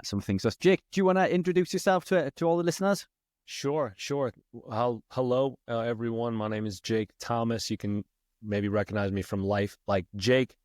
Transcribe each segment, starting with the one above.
some things. So, Jake, do you want to introduce yourself to all the listeners? Sure. Hello, everyone. My name is Jake Thomas. You can maybe recognize me from Life Like Jake.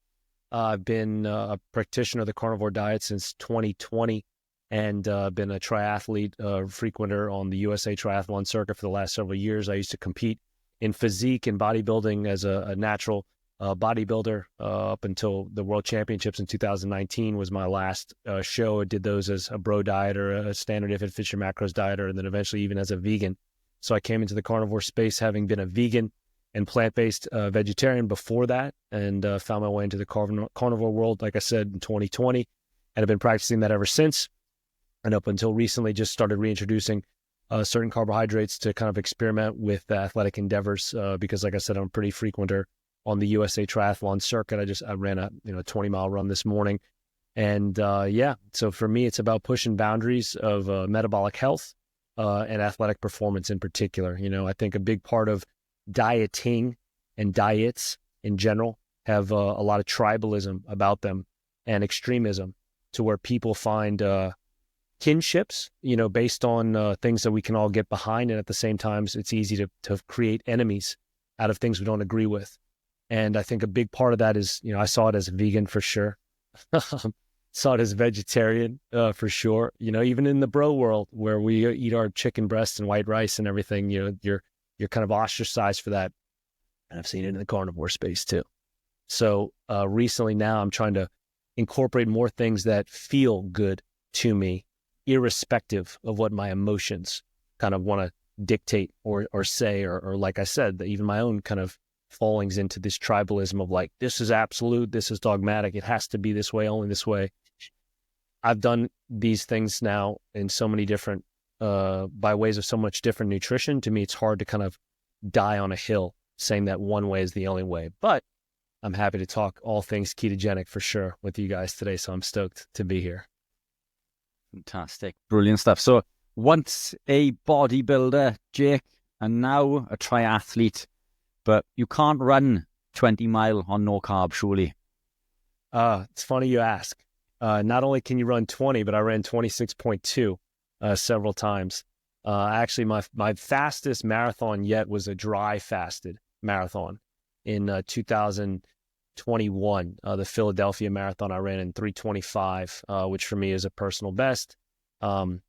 I've been a practitioner of the carnivore diet since 2020 and been a triathlete, frequenter on the USA Triathlon circuit for the last several years. I used to compete in physique and bodybuilding as a natural bodybuilder up until the World Championships in 2019 was my last show. I did those as a bro dieter, a standard if it fits your macros dieter, and then eventually even as a vegan. So I came into the carnivore space having been a vegan and plant-based vegetarian before that, and found my way into the carnivore world, like I said, in 2020, and I've been practicing that ever since. And up until recently, just started reintroducing certain carbohydrates to kind of experiment with athletic endeavors because, like I said, I'm a pretty frequenter on the USA Triathlon circuit. I ran a 20-mile run this morning. And so for me, it's about pushing boundaries of metabolic health and athletic performance in particular. I think a big part of dieting and diets in general have a lot of tribalism about them and extremism, to where people find kinships, based on things that we can all get behind. And at the same time, it's easy to create enemies out of things we don't agree with. And I think a big part of that is, I saw it as a vegan for sure. Saw it as a vegetarian for sure. Even in the bro world where we eat our chicken breasts and white rice and everything, you're kind of ostracized for that. And I've seen it in the carnivore space too. So recently now I'm trying to incorporate more things that feel good to me, irrespective of what my emotions kind of want to dictate or say, or like I said, even my own kind of fallings into this tribalism of like, this is absolute, this is dogmatic, it has to be this way, only this way. I've done these things now in so many different, by ways of so much different nutrition. To me, it's hard to kind of die on a hill saying that one way is the only way. But I'm happy to talk all things ketogenic for sure with you guys today. So I'm stoked to be here. Fantastic. Brilliant stuff. So once a bodybuilder, Jake, and now a triathlete, but you can't run 20 mile on no carb, surely. It's funny you ask. Not only can you run 20, but I ran 26.2 several times. Actually, my fastest marathon yet was a dry fasted marathon in 2021. The Philadelphia Marathon I ran in 3:25, which for me is a personal best. It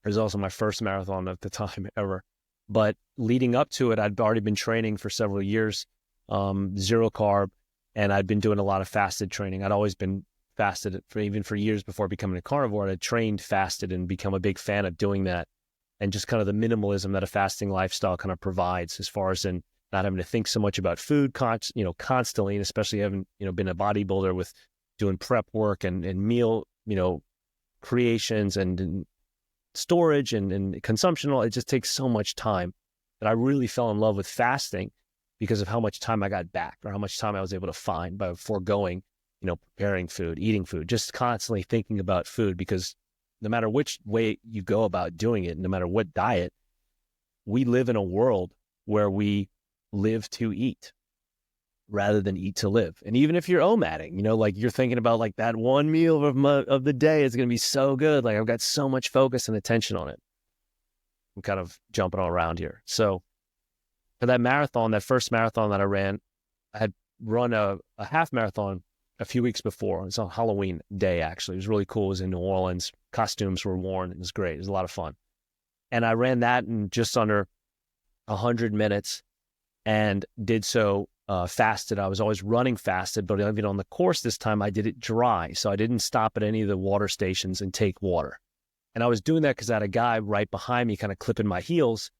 was also my first marathon at the time ever. But leading up to it, I'd already been training for several years, zero carb, and I'd been doing a lot of fasted training. I'd always been fasted even for years before becoming a carnivore. I'd trained fasted and become a big fan of doing that, and just kind of the minimalism that a fasting lifestyle kind of provides, as far as in not having to think so much about food, constantly, and especially having, been a bodybuilder with doing prep work and meal, creations and storage and consumption. It just takes so much time that I really fell in love with fasting because of how much time I got back, or how much time I was able to find by foregoing, preparing food, eating food, just constantly thinking about food. Because no matter which way you go about doing it, no matter what diet, we live in a world where we live to eat rather than eat to live. And even if you're omating, like you're thinking about like that one meal of the day is going to be so good. Like I've got so much focus and attention on it. I'm kind of jumping all around here. So for that marathon, that first marathon that I ran, I had run a half marathon a few weeks before. It was on Halloween day, actually. It was really cool. It was in New Orleans. Costumes were worn. It was great. It was a lot of fun. And I ran that in just under 100 minutes and did so fasted. I was always running fasted, but even on the course this time, I did it dry. So I didn't stop at any of the water stations and take water. And I was doing that because I had a guy right behind me kind of clipping my heels,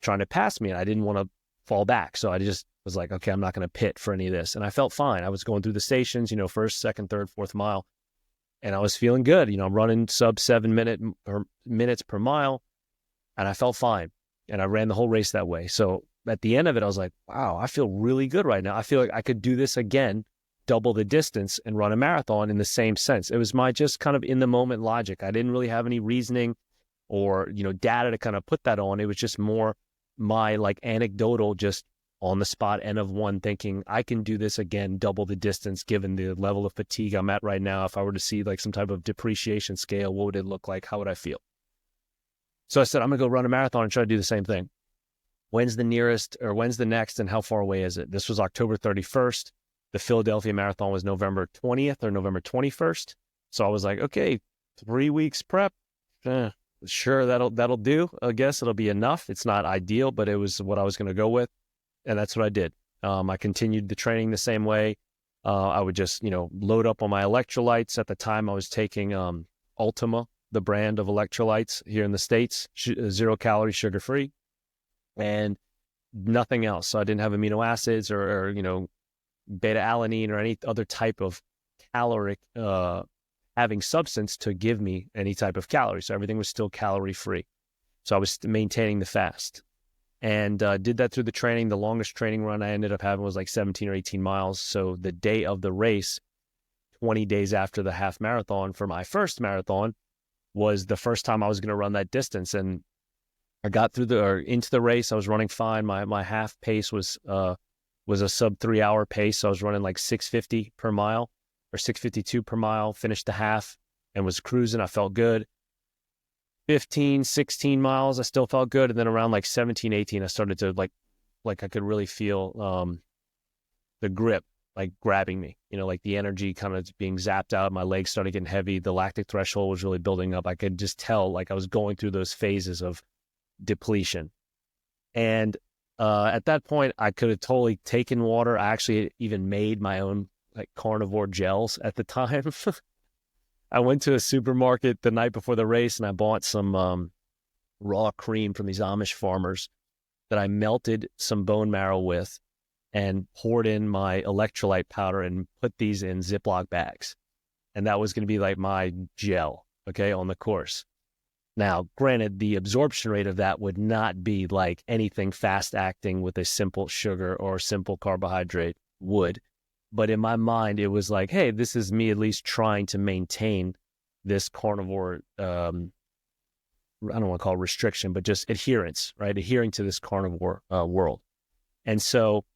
trying to pass me, and I didn't want to fall back. So I just was like, okay, I'm not going to pit for any of this. And I felt fine. I was going through the stations, first, second, third, fourth mile, and I was feeling good. I'm running sub 7 minutes per mile, and I felt fine. And I ran the whole race that way. So at the end of it, I was like, wow, I feel really good right now. I feel like I could do this again, double the distance, and run a marathon in the same sense. It was my just kind of in the moment logic. I didn't really have any reasoning or, data to kind of put that on. It was just more my like anecdotal, just on the spot N of 1, thinking I can do this again, double the distance, given the level of fatigue I'm at right now. If I were to see like some type of depreciation scale, what would it look like? How would I feel? So I said, I'm going to go run a marathon and try to do the same thing. When's the nearest, or when's the next, and how far away is it? This was October 31st. The Philadelphia Marathon was November 20th or November 21st. So I was like, okay, 3 weeks prep. Sure, that'll do. I guess it'll be enough. It's not ideal, but it was what I was going to go with. And that's what I did. I continued the training the same way. I would just, load up on my electrolytes. At the time, I was taking Ultima, the brand of electrolytes here in the States, 0 calorie, sugar free, and nothing else. So I didn't have amino acids or beta alanine or any other type of caloric having substance to give me any type of calories. So everything was still calorie free. So I was maintaining the fast. And did that through the training. The longest training run I ended up having was like 17 or 18 miles. So the day of the race, 20 days after the half marathon for my first marathon, was the first time I was going to run that distance. And I got into the race. I was running fine. My half pace was a sub 3 hour pace. So I was running like 650 per mile or 652 per mile, finished the half and was cruising. I felt good. 15, 16 miles, I still felt good. And then around like 17, 18, I started to like I could really feel the grip, like grabbing me, like the energy kind of being zapped out. My legs started getting heavy. The lactic threshold was really building up. I could just tell like I was going through those phases of depletion. And at that point, I could have totally taken water. I actually even made my own like carnivore gels at the time. I went to a supermarket the night before the race and I bought some raw cream from these Amish farmers that I melted some bone marrow with and poured in my electrolyte powder and put these in Ziploc bags. And that was going to be like my gel, okay, on the course. Now, granted, the absorption rate of that would not be like anything fast acting with a simple sugar or simple carbohydrate would. But in my mind, it was like, hey, this is me at least trying to maintain this carnivore, I don't want to call it restriction, but just adherence, right? Adhering to this carnivore world. And so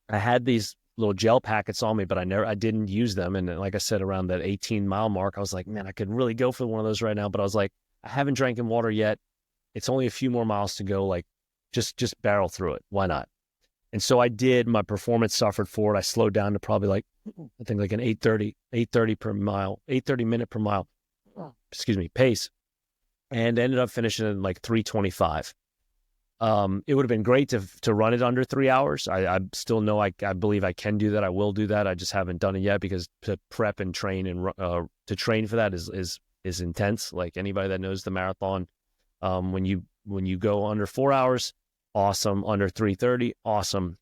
I had these little gel packets on me, but I didn't use them. And like I said, around that 18-mile mark, I was like, man, I could really go for one of those right now. But I was like, I haven't drank water yet. It's only a few more miles to go. Like, just barrel through it. Why not? And so I did. My performance suffered for it. I slowed down to probably like, I think like an 8:30 per mile, 8:30 minute per mile, pace, and ended up finishing in like 3:25. It would have been great to run it under 3 hours. I still know I believe I can do that. I will do that. I just haven't done it yet because to prep and train and to train for that is intense. Like anybody that knows the marathon, when you go under 4 hours, awesome. Under 3:30, awesome.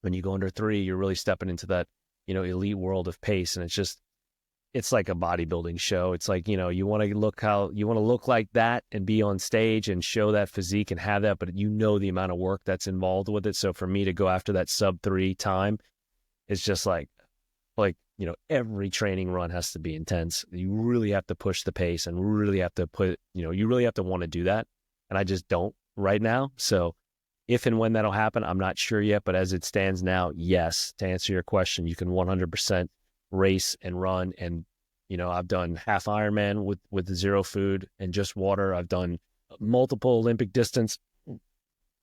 When you go under 3, you're really stepping into that, elite world of pace. And it's like a bodybuilding show. It's like, you want to look like that and be on stage and show that physique and have that, but the amount of work that's involved with it. So for me to go after that sub 3 time, it's just like, every training run has to be intense. You really have to push the pace and really have to you really have to want to do that. And I just don't right now. So if and when that'll happen, I'm not sure yet, but as it stands now, yes, to answer your question, you can 100% race and run. And, I've done half Ironman with zero food and just water. I've done multiple Olympic distance,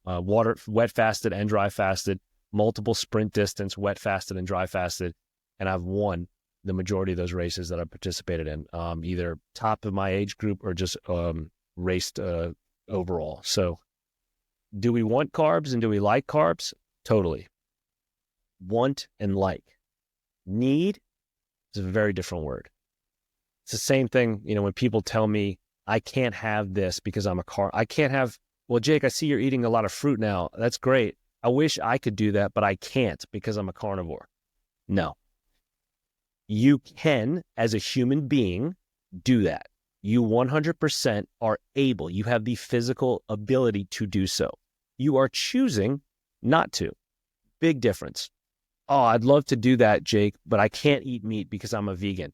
water, wet fasted and dry fasted, multiple sprint distance, wet fasted and dry fasted. And I've won the majority of those races that I participated in, either top of my age group or just raced overall. So do we want carbs and do we like carbs? Totally. Want and like. Need is a very different word. It's the same thing, when people tell me I can't have this because I'm I can't have, well, Jake, I see you're eating a lot of fruit now. That's great. I wish I could do that, but I can't because I'm a carnivore. No. You can, as a human being, do that. You 100% are able. You have the physical ability to do so. You are choosing not to. Big difference. Oh, I'd love to do that, Jake, but I can't eat meat because I'm a vegan.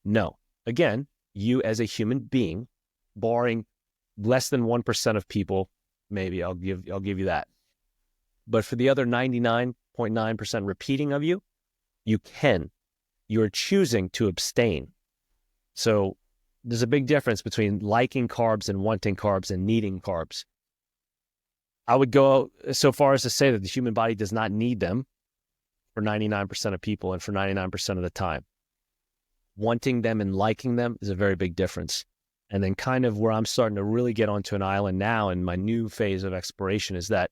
No. Again, you as a human being, barring less than 1% of people, maybe I'll give you that. But for the other 99.9% repeating of you, you can. You're choosing to abstain. So there's a big difference between liking carbs and wanting carbs and needing carbs. I would go so far as to say that the human body does not need them for 99% of people and for 99% of the time. Wanting them and liking them is a very big difference. And then kind of where I'm starting to really get onto an island now in my new phase of exploration is that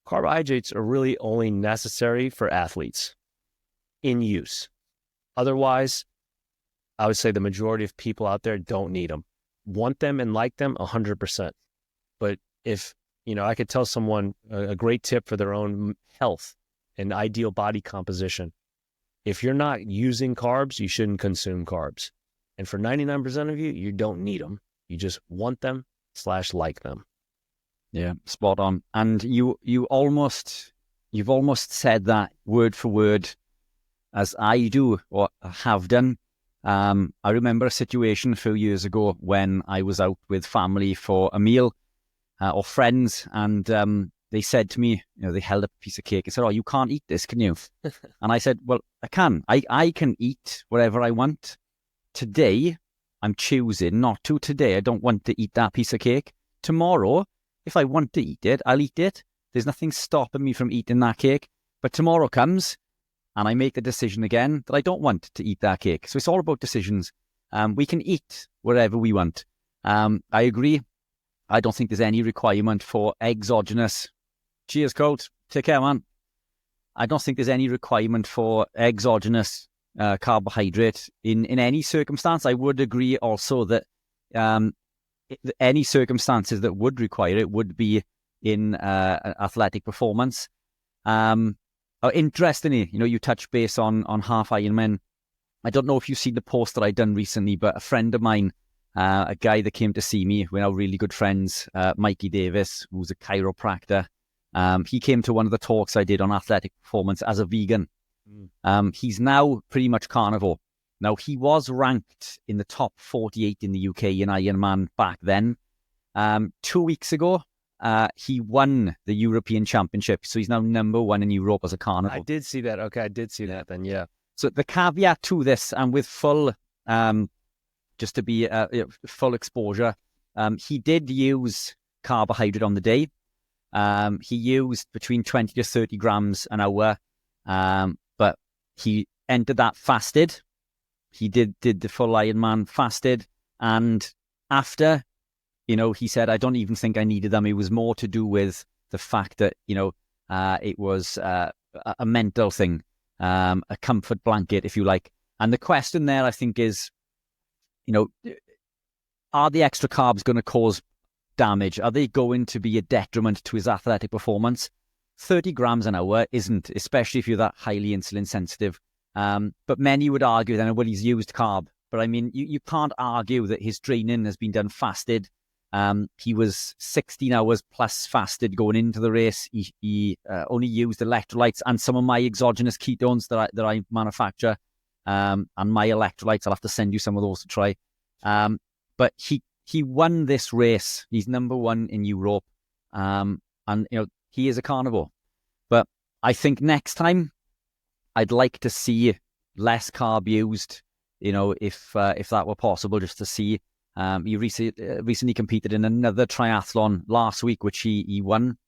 carbohydrates are really only necessary for athletes in use. Otherwise, I would say the majority of people out there don't need them. Want them and like them 100%. But if, I could tell someone a great tip for their own health and ideal body composition. If you're not using carbs, you shouldn't consume carbs. And for 99% of you, you don't need them. You just want them / like them. Yeah, spot on. And you've almost said that word for word as I do or have done. I remember a situation a few years ago when I was out with family for a meal or friends, and they said to me, they held up a piece of cake and said, "Oh, you can't eat this, can you?" And I said, "Well, I can. I can eat whatever I want. Today, I'm choosing not to. Today, I don't want to eat that piece of cake. Tomorrow, if I want to eat it, I'll eat it. There's nothing stopping me from eating that cake. But tomorrow comes, and I make the decision again that I don't want to eat that cake." So it's all about decisions. We can eat whatever we want. I agree. I don't think there's any requirement for exogenous. Cheers, Colt. Take care, man. I don't think there's any requirement for exogenous carbohydrate in any circumstance. I would agree also that any circumstances that would require it would be in athletic performance. Interestingly, you touch base on half Ironman. I don't know if you've seen the post that I done recently, but a friend of mine, a guy that came to see me, we're now really good friends, Mikey Davis, who's a chiropractor. He came to one of the talks I did on athletic performance as a vegan. He's now pretty much carnivore. Now, he was ranked in the top 48 in the UK in Ironman back then. 2 weeks ago, he won the European Championship. So he's now number one in Europe as a carnivore. I did see that. Okay, I did see that then, yeah. So the caveat to this, and with full, just to be full exposure, he did use carbohydrate on the day. He used between 20 to 30 grams an hour, but he entered that fasted. He did the full Ironman fasted, and after, he said, "I don't even think I needed them." It was more to do with the fact that, it was a mental thing, a comfort blanket, if you like. And the question there, I think, is, are the extra carbs going to cause damage? Are they going to be a detriment to his athletic performance? 30 grams an hour isn't, especially if you're that highly insulin sensitive. But many would argue then, well, he's used carb. But I mean, you can't argue that his training has been done fasted. He was 16 hours plus fasted going into the race. He only used electrolytes and some of my exogenous ketones that I manufacture. And my electrolytes, I'll have to send you some of those to try. But he won this race. He's number one in Europe. And he is a carnivore. But I think next time I'd like to see less carb used, if that were possible, just to see. He recently competed in another triathlon last week, which he won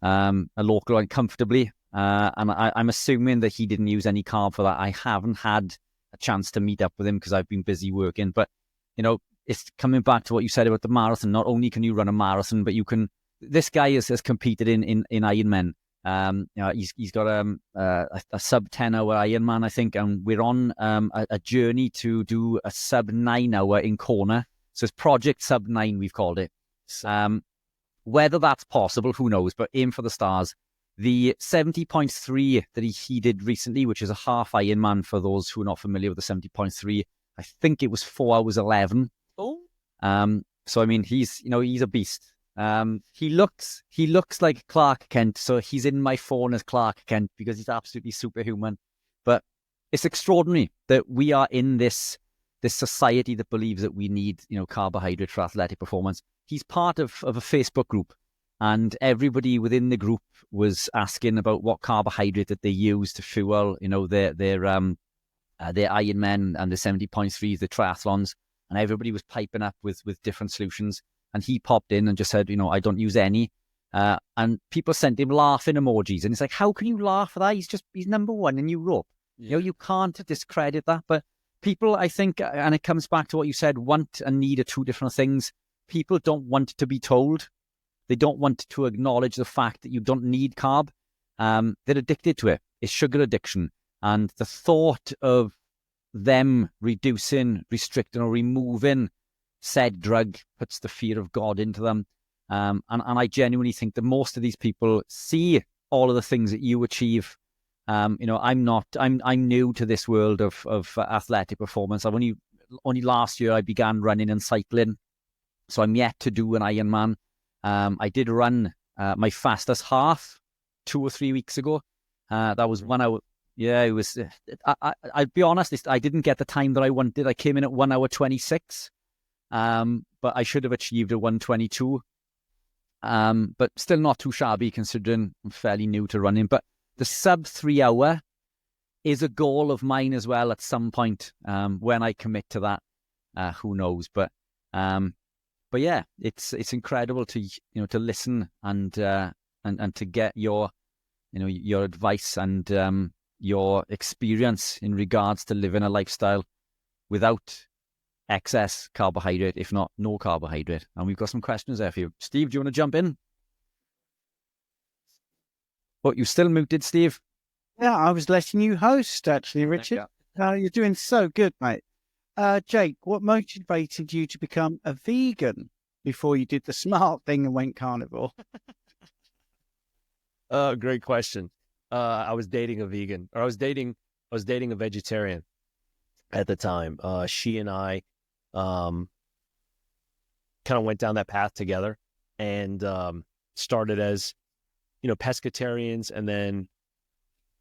a local one comfortably. And I'm assuming that he didn't use any carb for that. I haven't had a chance to meet up with him because I've been busy working. But, it's coming back to what you said about the marathon. Not only can you run a marathon, but you can. This guy has competed in Ironman. He's got a sub 10 hour Ironman, I think, and we're on a journey to do a sub 9 hour in Kona. So it's Project Sub 9, we've called it. Whether that's possible, who knows? But aim for the stars. The 70.3 that he did recently, which is a half Ironman for those who are not familiar with the 70.3, I think it was 4 hours 11. Oh. So I mean, he's a beast. He looks like Clark Kent, so he's in my phone as Clark Kent because he's absolutely superhuman. But it's extraordinary that we are in this society that believes that we need carbohydrate for athletic performance. He's part of a Facebook group And everybody within the group was asking about what carbohydrate that they use to fuel, their Ironman and the 70.3s, the triathlons, and everybody was piping up with different solutions. And he popped in and just said, I don't use any. And people sent him laughing emojis. And it's like, how can you laugh at that? He's number one in Europe. Yeah. You can't discredit that. But people, I think, and it comes back to what you said, want and need are two different things. People don't want to be told. They don't want to acknowledge the fact that you don't need carb. They're addicted to it. It's sugar addiction. And the thought of them reducing, restricting, or removing said drug puts the fear of God into them. And I genuinely think that most of these people see all of the things that you achieve. I'm new to this world of athletic performance. I've only last year I began running and cycling. So I'm yet to do an Ironman. I did run my fastest half 2 or 3 weeks ago. That was 1 hour. Yeah, it was. I'll be honest, I didn't get the time that I wanted. I came in at 1 hour 26, but I should have achieved a 1:22. But still not too shabby considering I'm fairly new to running. But the sub 3 hour is a goal of mine as well at some point. When I commit to that, who knows? But yeah, it's incredible to listen and to get your advice and your experience in regards to living a lifestyle without excess carbohydrate, if not no carbohydrate. And we've got some questions there for you. Steve, do you want to jump in? Oh, you still muted, Steve? Yeah, I was letting you host, actually, Richard. You're doing so good, mate. Jake, what motivated you to become a vegan before you did the smart thing and went carnivore? Great question. I was dating a vegan, or I was dating a vegetarian at the time. She and I kind of went down that path together and started as, pescatarians. And then,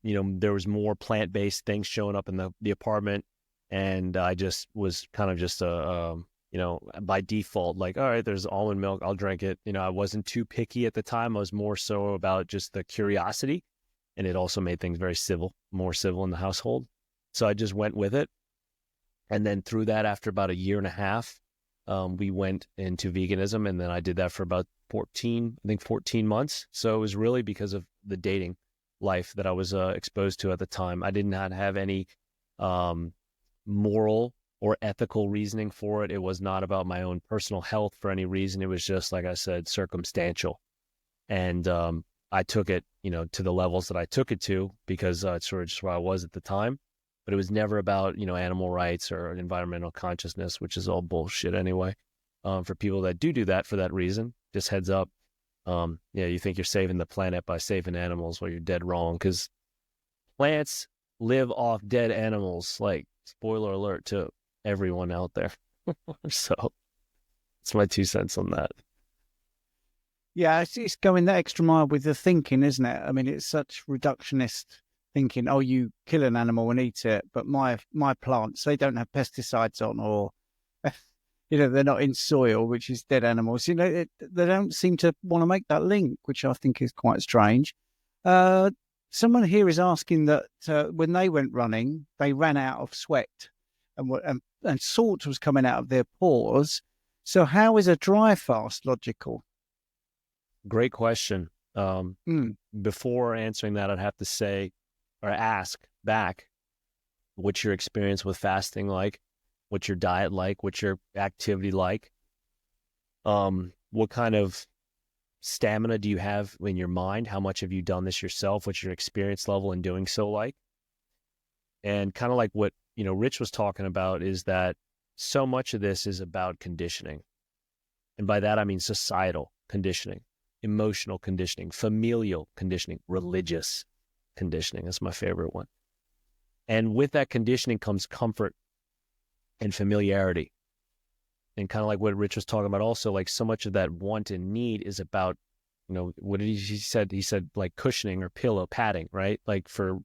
there was more plant-based things showing up in the apartment. And I just was kind of just by default, like, all right, there's almond milk, I'll drink it. I wasn't too picky at the time. I was more so about just the curiosity. And it also made things more civil in the household. So I just went with it. And then through that, after about 1.5 years, we went into veganism. And then I did that for about 14 months. So it was really because of the dating life that I was exposed to at the time. I did not have any moral or ethical reasoning for it. It was not about my own personal health for any reason. It was just, like I said, circumstantial. And I took it, to the levels that I took it to because it's sort of just where I was at the time. But it was never about, animal rights or environmental consciousness, which is all bullshit anyway. For people that do that for that reason, just heads up. You think you're saving the planet by saving animals, well, you're dead wrong, because plants live off dead animals. Like, spoiler alert to everyone out there. So it's my 2 cents on that. Yeah, it's going that extra mile with the thinking, isn't it? I mean, it's such reductionist thinking. Oh, you kill an animal and eat it, but my plants, they don't have pesticides on, or they're not in soil, which is dead animals. They don't seem to want to make that link, which I think is quite strange. Someone here is asking that when they went running, they ran out of sweat and salt was coming out of their pores. So how is a dry fast logical? Great question. Before answering that, I'd have to say or ask back, what's your experience with fasting like? What's your diet like? What's your activity like? What kind of stamina do you have in your mind? How much have you done this yourself? What's your experience level in doing so like? And kind of like what, Rich was talking about, is that so much of this is about conditioning. And by that, I mean societal conditioning, emotional conditioning, familial conditioning, religious conditioning. That's my favorite one. And with that conditioning comes comfort and familiarity. And kind of like what Rich was talking about also, like so much of that want and need is about, what did he said? He said like cushioning or pillow padding, right? Like for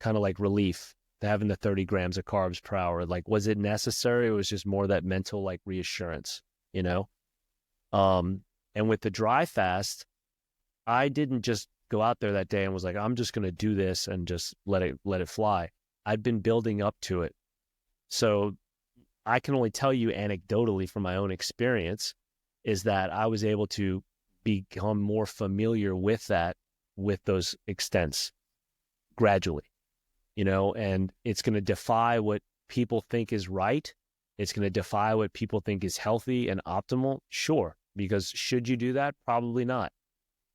kind of like relief, having the 30 grams of carbs per hour. Like, was it necessary? It was just more that mental like reassurance, And with the dry fast, I didn't just go out there that day and was like, I'm just going to do this and just let it fly. I'd been building up to it. So I can only tell you anecdotally from my own experience is that I was able to become more familiar with those extents gradually, and it's going to defy what people think is right. It's going to defy what people think is healthy and optimal. Sure. Because should you do that? Probably not.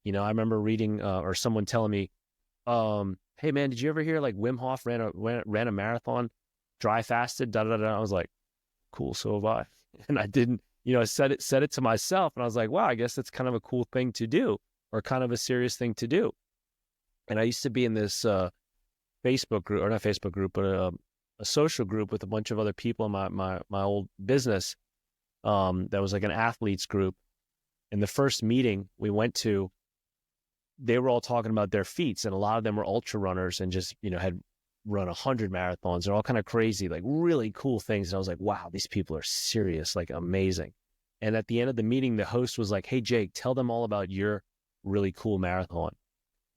I remember reading or someone telling me, hey man, did you ever hear like Wim Hof ran a marathon, dry fasted, da da da. I was like, cool, so have I. And I didn't, I said it to myself, and I was like, wow, I guess that's kind of a cool thing to do, or kind of a serious thing to do. And I used to be in this Facebook group, or not Facebook group, but a social group with a bunch of other people in my old business. That was like an athletes group. And the first meeting we went to, they were all talking about their feats, and a lot of them were ultra runners and just, had run 100 marathons. They're all kind of crazy, like really cool things. And I was like, wow, these people are serious, like amazing. And at the end of the meeting, the host was like, hey, Jake, tell them all about your really cool marathon.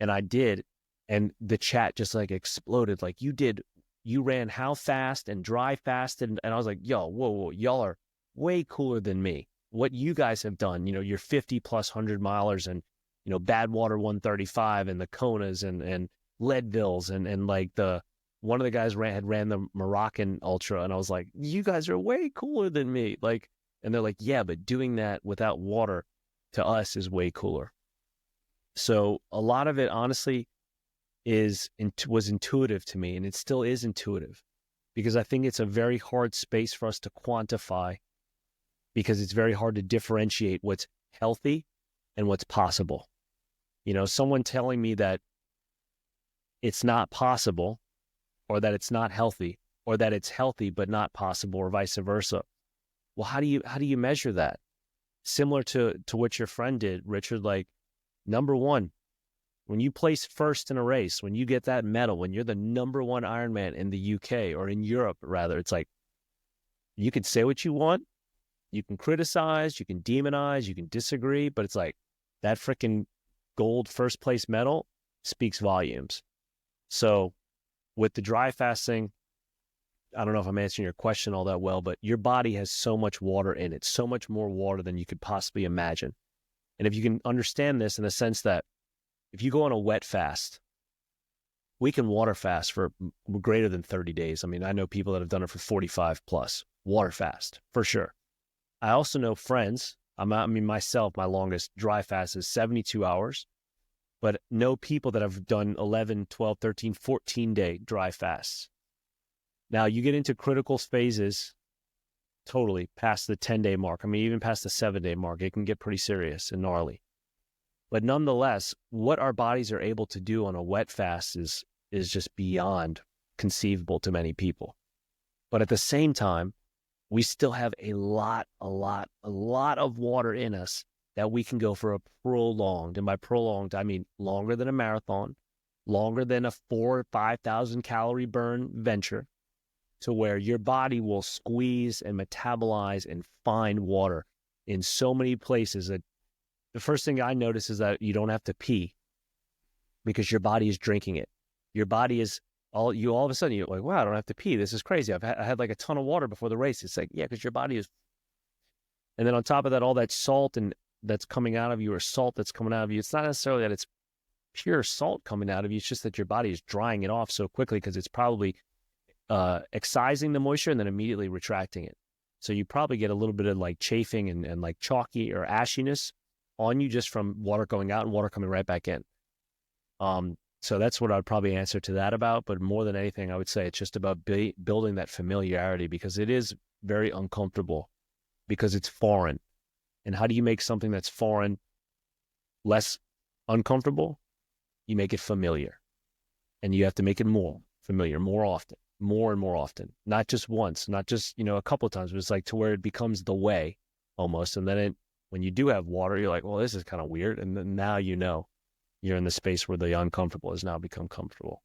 And I did. And the chat just like exploded. Like, you ran how fast and dry fasted. And I was like, yo, whoa, y'all are way cooler than me. What you guys have done, your 50 plus 100 milers and, Badwater 135 and the Konas and Leadvilles and like one of the guys had ran the Moroccan Ultra. And I was like, you guys are way cooler than me. Like, and they're like, yeah, but doing that without water to us is way cooler. So a lot of it, honestly, was intuitive to me, and it still is intuitive, because I think it's a very hard space for us to quantify, because it's very hard to differentiate what's healthy and what's possible. Someone telling me that it's not possible, or that it's not healthy, or that it's healthy but not possible, or vice versa. Well, how do you measure that? Similar to what your friend did, Richard, like, number one, when you place first in a race, when you get that medal, when you're the number one Ironman in the UK, or in Europe rather, it's like, you can say what you want, you can criticize, you can demonize, you can disagree, but it's like that freaking gold first place medal speaks volumes. So with the dry fasting, I don't know if I'm answering your question all that well, but your body has so much water in it, so much more water than you could possibly imagine. And if you can understand this in the sense that if you go on a wet fast, we can water fast for greater than 30 days. I mean, I know people that have done it for 45 plus, water fast for sure. I also know friends, myself, my longest dry fast is 72 hours, but know people that have done 11, 12, 13, 14-day dry fasts. Now, you get into critical phases totally past the 10-day mark. I mean, even past the 7-day mark, it can get pretty serious and gnarly. But nonetheless, what our bodies are able to do on a wet fast is just beyond conceivable to many people. But at the same time, we still have a lot of water in us that we can go for a prolonged, and by prolonged, I mean longer than a marathon, longer than a 4,000 or 5,000 calorie burn venture, to where your body will squeeze and metabolize and find water in so many places that the first thing I notice is that you don't have to pee, because your body is drinking it. Your body is all of a sudden you're like, wow, I don't have to pee. This is crazy. I had like a ton of water before the race. It's like, yeah, because your body is. And then on top of that, all that salt that's coming out of you, or salt that's coming out of you, it's not necessarily that it's pure salt coming out of you. It's just that your body is drying it off so quickly, because it's probably excising the moisture and then immediately retracting it. So you probably get a little bit of like chafing and like chalky or ashiness on you just from water going out and water coming right back in. So that's what I'd probably answer to that about. But more than anything, I would say it's just about building that familiarity, because it is very uncomfortable, because it's foreign. And how do you make something that's foreign less uncomfortable? You make it familiar, and you have to make it more familiar, more often, more and more often, not just once, not just, a couple of times, but it's like to where it becomes the way almost. And then when you do have water, you're like, well, this is kind of weird. And then now you're in the space where the uncomfortable has now become comfortable.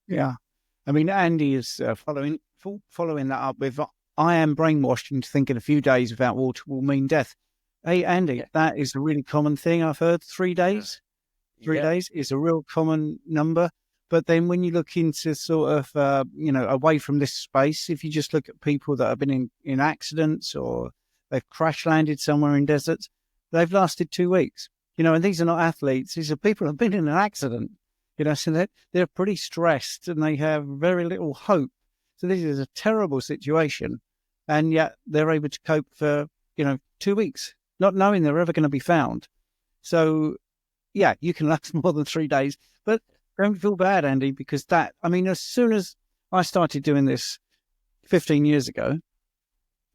Yeah. I mean, Andy is following that up with, I am brainwashed into thinking a few days without water will mean death. Hey, Andy, That is a really common thing I've heard. 3 days? 3 Yeah. days is a real common number. But then when you look into sort of, away from this space, if you just look at people that have been in accidents or they've crash landed somewhere in deserts, they've lasted 2 weeks. And these are not athletes. These are people who have been in an accident, so they're pretty stressed and they have very little hope. So this is a terrible situation. And yet they're able to cope for, 2 weeks, not knowing they're ever going to be found. So, yeah, you can last more than 3 days, but don't feel bad, Andy, because as soon as I started doing this 15 years ago,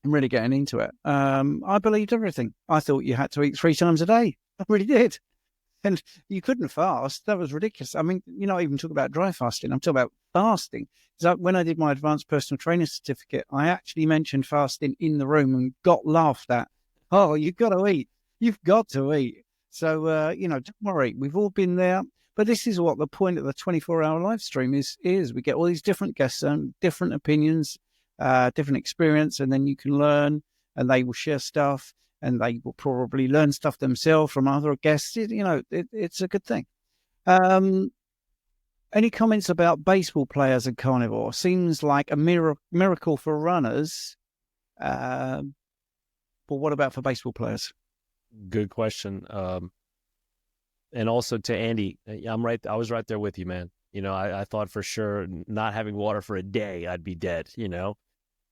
I'm really getting into it. I believed everything. I thought you had to eat 3 times a day. I really did. And you couldn't fast. That was ridiculous. I mean, you're not even talking about dry fasting. I'm talking about fasting. So when I did my advanced personal training certificate, I actually mentioned fasting in the room and got laughed at. Oh, you've got to eat. You've got to eat. So, don't worry. We've all been there. But this is what the point of the 24-hour live stream is. We get all these different guests and different opinions, different experience, and then you can learn and they will share stuff and they will probably learn stuff themselves from other guests. It's a good thing. Any comments about baseball players and carnivore? Seems like a miracle for runners. But what about for baseball players? Good question. And also to Andy, I was right there with you, man. I thought for sure not having water for a day, I'd be dead,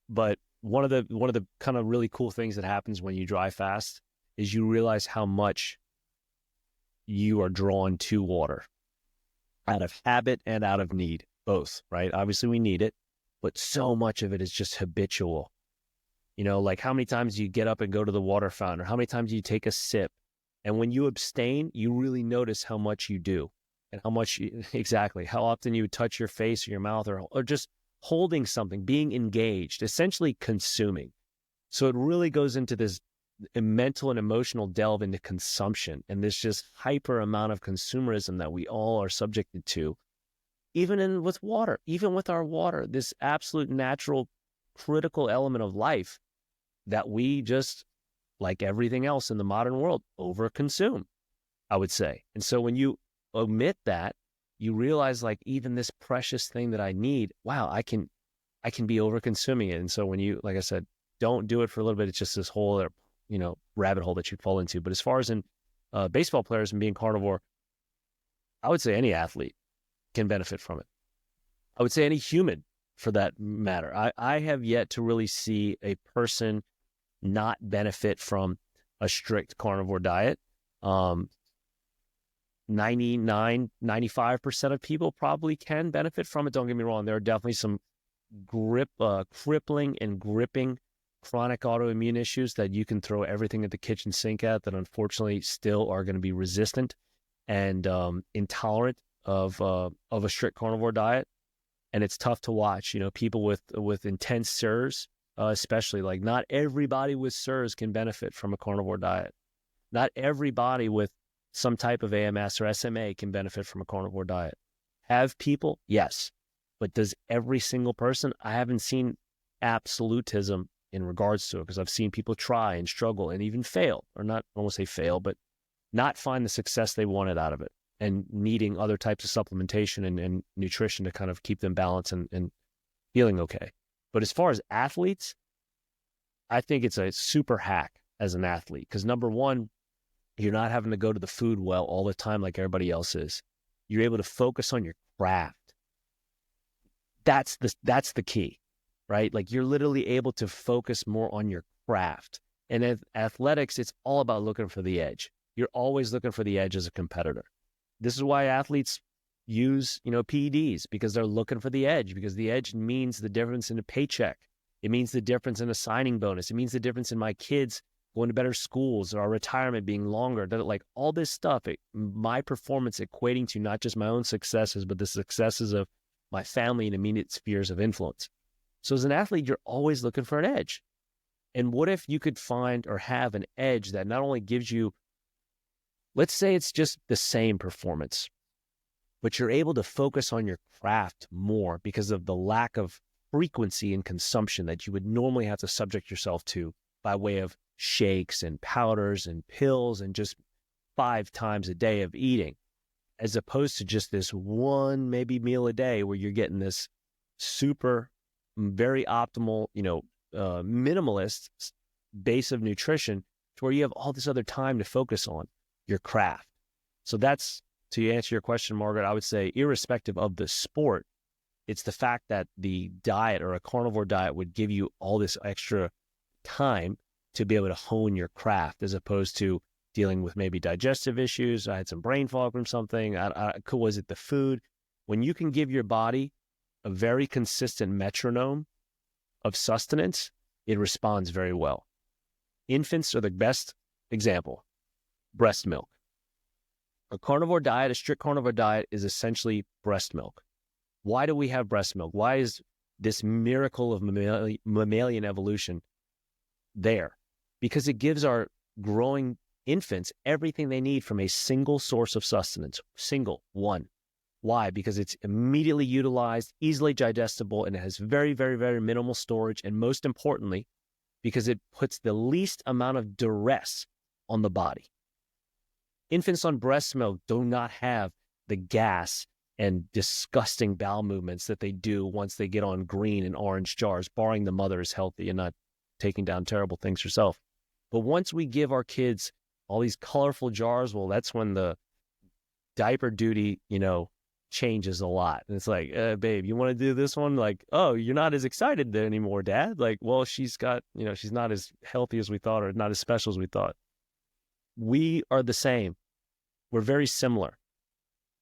But one of the kind of really cool things that happens when you dry fast is you realize how much you are drawn to water out of habit and out of need, both, right? Obviously we need it, but so much of it is just habitual. Like how many times do you get up and go to the water fountain, or how many times do you take a sip? And when you abstain, you really notice how much you do and how often you would touch your face or your mouth or just holding something, being engaged, essentially consuming. So it really goes into this mental and emotional delve into consumption and this just hyper amount of consumerism that we all are subjected to, even with water, even with our water, this absolute natural critical element of life that we just, like everything else in the modern world, overconsume, I would say. And so when you omit that, you realize like even this precious thing that I need, wow, I can be over-consuming it. And so when you, like I said, don't do it for a little bit, it's just this whole, rabbit hole that you fall into. But as far as in baseball players and being carnivore, I would say any athlete can benefit from it. I would say any human for that matter. I have yet to really see a person not benefit from a strict carnivore diet. 95% of people probably can benefit from it. Don't get me wrong. There are definitely some crippling and gripping chronic autoimmune issues that you can throw everything at the kitchen sink at that unfortunately still are going to be resistant and intolerant of a strict carnivore diet. And it's tough to watch, people with intense SIRS, especially like not everybody with SIRS can benefit from a carnivore diet. Not everybody with some type of AMS or SMA can benefit from a carnivore diet. Have people? Yes. But does every single person? I haven't seen absolutism in regards to it because I've seen people try and struggle and even fail, or not, I won't say fail, but not find the success they wanted out of it and needing other types of supplementation and nutrition to kind of keep them balanced and feeling okay. But as far as athletes, I think it's a super hack as an athlete because number one, you're not having to go to the food well all the time like everybody else is. You're able to focus on your craft. That's the key, right? Like you're literally able to focus more on your craft. And in athletics, it's all about looking for the edge. You're always looking for the edge as a competitor. This is why athletes use, PEDs, because they're looking for the edge, because the edge means the difference in a paycheck. It means the difference in a signing bonus. It means the difference in my kids going to better schools or our retirement being longer. Like all this stuff, my performance equating to not just my own successes, but the successes of my family and immediate spheres of influence. So as an athlete, you're always looking for an edge. And what if you could find or have an edge that not only gives you, let's say it's just the same performance, but you're able to focus on your craft more because of the lack of frequency and consumption that you would normally have to subject yourself to by way of shakes and powders and pills and just 5 times a day of eating. as opposed to just this one maybe meal a day where you're getting this super, very optimal, minimalist base of nutrition to where you have all this other time to focus on your craft. So that's, to answer your question, Margaret, I would say irrespective of the sport, it's the fact that the diet or a carnivore diet would give you all this extra time to be able to hone your craft as opposed to dealing with maybe digestive issues. I had some brain fog from something. Was it the food? When you can give your body a very consistent metronome of sustenance, it responds very well. Infants are the best example. Breast milk. A carnivore diet, a strict carnivore diet, is essentially breast milk. Why do we have breast milk? Why is this miracle of mammalian evolution there? Because it gives our growing infants everything they need from a single source of sustenance. Single, one. Why? Because it's immediately utilized, easily digestible, and it has very, very, very minimal storage. And most importantly, because it puts the least amount of duress on the body. Infants on breast milk do not have the gas and disgusting bowel movements that they do once they get on green and orange jars, barring the mother is healthy and not taking down terrible things herself. But once we give our kids all these colorful jars, well, that's when the diaper duty, changes a lot. And it's like, babe, you want to do this one? Like, oh, you're not as excited anymore, Dad. Like, well, she's got, she's not as healthy as we thought or not as special as we thought. We are the same. We're very similar.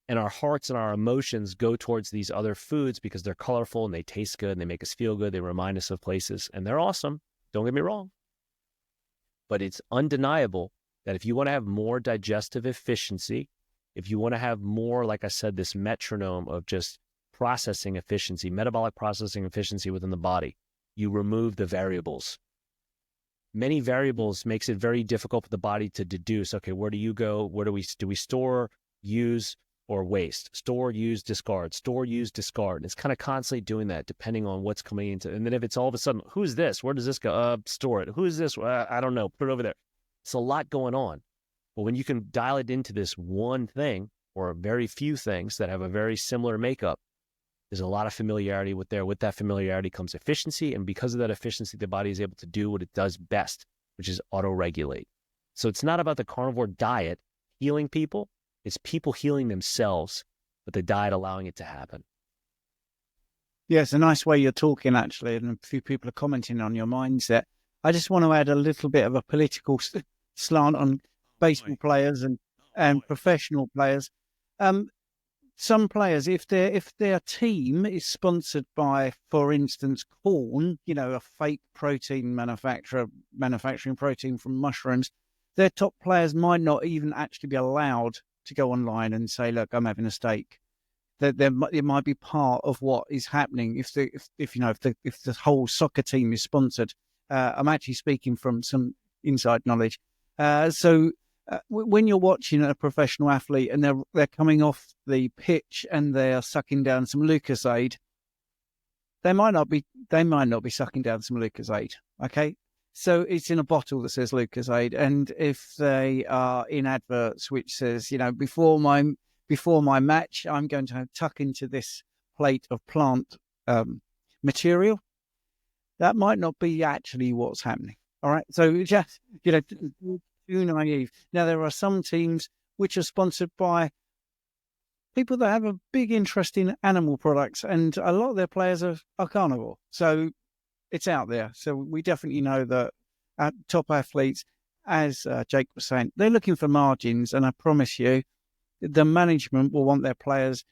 And our hearts and our emotions go towards these other foods because they're colorful and they taste good and they make us feel good. They remind us of places and they're awesome. Don't get me wrong. But it's undeniable that if you want to have more digestive efficiency, if you want to have more, like I said, this metronome of just processing efficiency, metabolic processing efficiency within the body, you remove the variables. Many variables makes it very difficult for the body to deduce, okay, where do you go? Where do we store, use, or waste? Store, use, discard. Store, use, discard. And it's kind of constantly doing that depending on what's coming into. And then if it's all of a sudden, who's this? Where does this go? Store it. Who's this? I don't know. Put it over there. It's a lot going on. But when you can dial it into this one thing or very few things that have a very similar makeup, there's a lot of familiarity with there. With that familiarity comes efficiency. And because of that efficiency, the body is able to do what it does best, which is auto-regulate. So it's not about the carnivore diet healing people. It's people healing themselves, but the diet allowing it to happen. Yeah, it's a nice way you're talking, actually, and a few people are commenting on your mindset. I just want to add a little bit of a political slant on baseball players and professional players. Some players, if their team is sponsored by, for instance, corn, a fake protein manufacturer manufacturing protein from mushrooms, their top players might not even actually be allowed to go online and say, look, I'm having a steak. It might be part of what is happening if the whole soccer team is sponsored. I'm actually speaking from some inside knowledge. When you're watching a professional athlete and they're coming off the pitch and they're sucking down some Lucozade, they might not be sucking down some Lucozade. Okay. So it's in a bottle that says Lucozade, and if they are in adverts which says, before my match, I'm going to tuck into this plate of plant material, that might not be actually what's happening. All right, so just too naive. Now there are some teams which are sponsored by people that have a big interest in animal products, and a lot of their players are carnivore. So it's out there. So we definitely know that top athletes, as Jake was saying, they're looking for margins. And I promise you, the management will want their players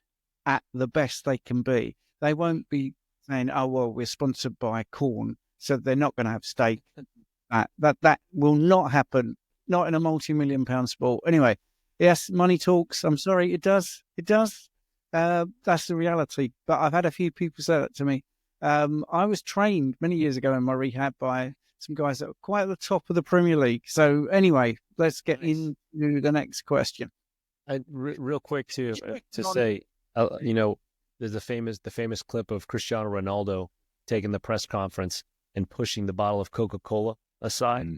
at the best they can be. They won't be saying, oh, well, we're sponsored by corn, so they're not going to have steak. That will not happen, not in a multi-million-pound sport. Anyway, yes, money talks. I'm sorry, it does. It does. That's the reality. But I've had a few people say that to me. I was trained many years ago in my rehab by some guys that were quite at the top of the Premier League. So anyway, let's get into the next question. Real quick to say, there's the famous clip of Cristiano Ronaldo taking the press conference and pushing the bottle of Coca-Cola aside.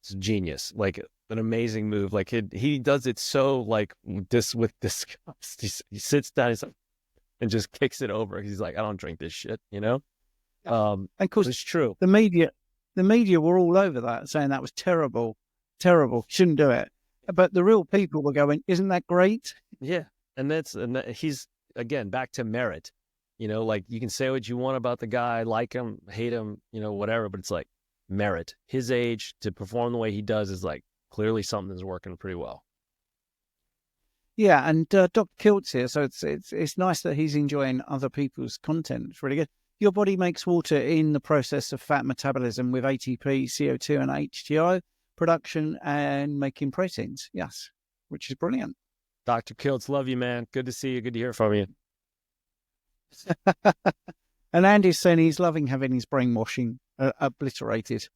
It's genius, like an amazing move. Like he does it so like with disgust. He sits down, and just kicks it over. He's like, I don't drink this shit, you know? And of course, it's true. The media were all over that, saying that was terrible, shouldn't do it. But the real people were going, isn't that great? Yeah. And he's, again, back to merit. You know, like you can say what you want about the guy, like him, hate him, you know, whatever, but it's like merit. His age to perform the way he does is like clearly something's working pretty well. Yeah, and Dr. Kilt's here, so it's nice that he's enjoying other people's content. It's really good. Your body makes water in the process of fat metabolism with ATP, CO2, and HTO production and making proteins. Yes, which is brilliant. Dr. Kiltz, love you, man. Good to see you. Good to hear from you. And Andy's saying he's loving having his brainwashing obliterated.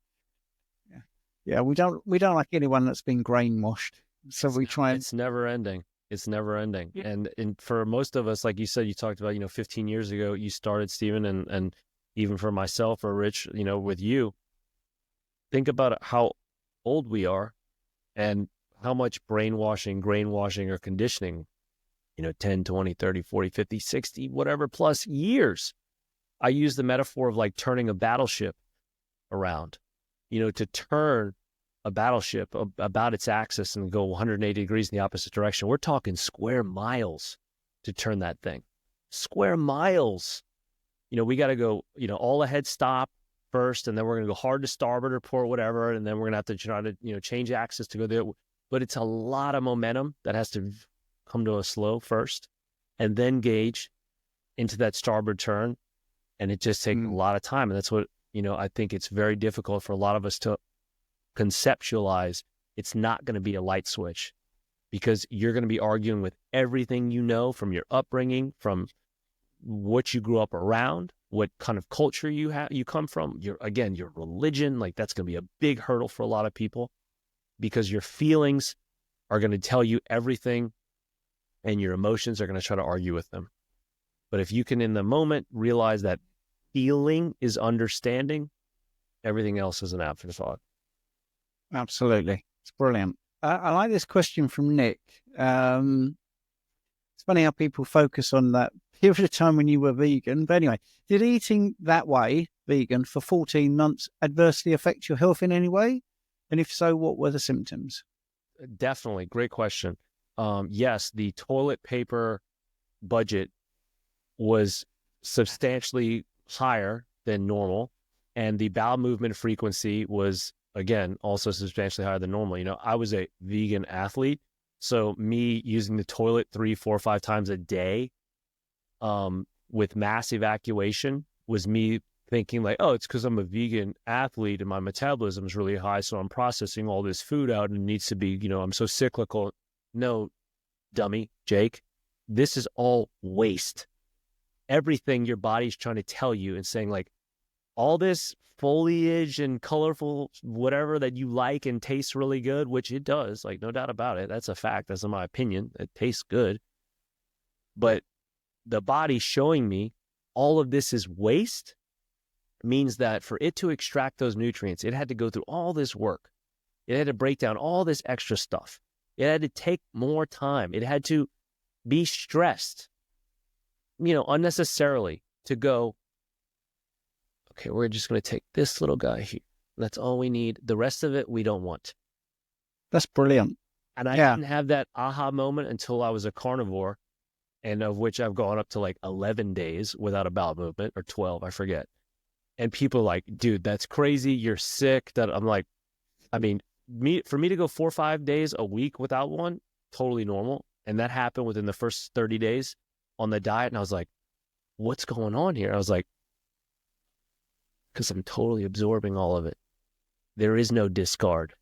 Yeah, we don't like anyone that's been brainwashed. So we try and... It's never ending. It's never ending. Yeah. And for most of us, like you said, you talked about, 15 years ago, you started, Stephen, and even for myself or Rich, with you, think about how old we are and how much brainwashing, grainwashing, or conditioning, 10, 20, 30, 40, 50, 60, whatever plus years. I use the metaphor of like turning a battleship around, to turn a battleship about its axis and go 180 degrees in the opposite direction. We're talking square miles to turn that thing. Square miles. We got to go, all ahead stop first, and then we're going to go hard to starboard or port, whatever, and then we're going to have to try to, change axis to go there. But it's a lot of momentum that has to come to a slow first and then gauge into that starboard turn. And it just takes a lot of time. And that's what, I think it's very difficult for a lot of us to conceptualize. It's not going to be a light switch because you're going to be arguing with everything from your upbringing, from what you grew up around, what kind of culture you come from, your religion. Like that's going to be a big hurdle for a lot of people because your feelings are going to tell you everything and your emotions are going to try to argue with them. But if you can in the moment realize that feeling is understanding, everything else is an afterthought. Absolutely. It's brilliant. I like this question from Nick. It's funny how people focus on that period of time when you were vegan. But anyway, did eating that way, vegan, for 14 months adversely affect your health in any way? And if so, what were the symptoms? Definitely. Great question. Yes, the toilet paper budget was substantially higher than normal. And the bowel movement frequency was, again, also substantially higher than normal. I was a vegan athlete. So me using the toilet 3, 4, 5 times a day with mass evacuation was me thinking like, oh, it's because I'm a vegan athlete and my metabolism is really high. So I'm processing all this food out and it needs to be, I'm so cyclical. No, dummy, Jake, this is all waste. Everything your body's trying to tell you and saying like all this foliage and colorful whatever that you like and tastes really good, which it does, like no doubt about it. That's a fact. That's in my opinion. It tastes good. But the body showing me all of this is waste means that for it to extract those nutrients, it had to go through all this work. It had to break down all this extra stuff. It had to take more time. It had to be stressed, unnecessarily to go, okay, we're just going to take this little guy here. That's all we need. The rest of it, we don't want. That's brilliant. And I didn't have that aha moment until I was a carnivore, and of which I've gone up to like 11 days without a bowel movement, or 12, I forget. And people are like, dude, that's crazy. You're sick. That I'm like, for me to go 4 or 5 days a week without one, totally normal. And that happened within the first 30 days on the diet. And I was like, what's going on here? I was like, because I'm totally absorbing all of it. There is no discard.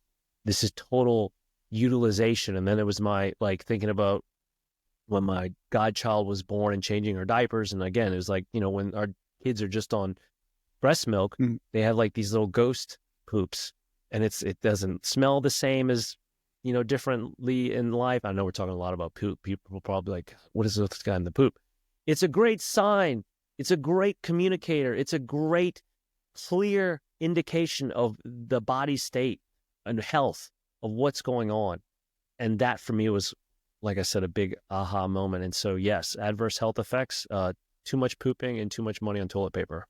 This is total utilization. And then it was my thinking about when my godchild was born and changing her diapers. And again, it was like, when our kids are just on breast milk, they have like these little ghost poops, and it doesn't smell the same as, differently in life. I know we're talking a lot about poop. People will probably like, what is this guy in the poop? It's a great sign. It's a great communicator. It's a great clear indication of the body state. and health of what's going on. And that for me was, like I said, a big aha moment. And so, yes, adverse health effects, too much pooping and too much money on toilet paper.